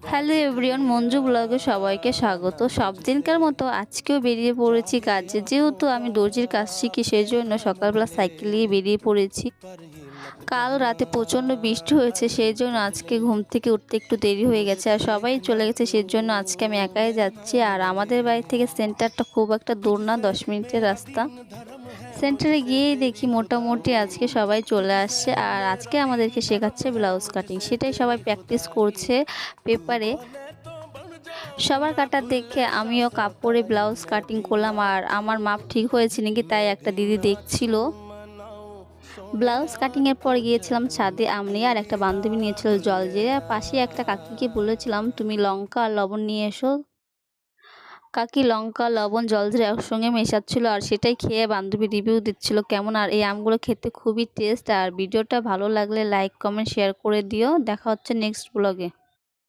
Hello everyone, Manju ব্লগে সবাইকে স্বাগত। সব দিনকার মতো আজকেও বেরিয়ে পড়েছি কাজে। যেহেতু আমি দর্জির কাজ শিখি, সেই জন্য সকালবেলা সাইকেল নিয়ে বেরিয়ে পড়েছি। কাল রাতে প্রচণ্ড বৃষ্টি হয়েছে, সেই জন্য আজকে ঘুম থেকে উঠতে একটু দেরি হয়ে গেছে, আর সবাই চলে গেছে, সেই জন্য আজকে আমি একাই যাচ্ছি। আর আমাদের বাড়ি থেকে সেন্টারটা খুব একটা দূর না, 10 মিনিটের রাস্তা। সেন্টারে গিয়েই দেখি মোটামুটি আজকে সবাই চলে আসছে, আর আজকে আমাদেরকে শেখাচ্ছে ব্লাউজ কাটিং। সেটাই সবাই প্র্যাকটিস করছে পেপারে। সবার কাটা দেখে আমিও কাপড়ে ব্লাউজ কাটিং করলাম, আর আমার মাপ ঠিক হয়েছে নাকি তাই একটা দিদি দেখছিল। ব্লাউজ কাটিং এর পর গিয়েছিলাম ছাদে। আমি আর একটা বান্ধবী নিয়েছিল জলজিরা। পাশে একটা কাকিকে বলেছিলাম তুমি লঙ্কা আর লবণ নিয়ে এসো। কাকি লঙ্কা লবণ জলজিরা একসঙ্গে মেশাচ্ছিল, আর সেটাই খেয়ে বান্ধবী রিভিউ দিচ্ছিল কেমন। আর এই আমগুলো খেতে খুবই টেস্ট। আর ভিডিওটা ভালো লাগলে লাইক কমেন্ট শেয়ার করে দিও। দেখা হচ্ছে নেক্সট ব্লগে।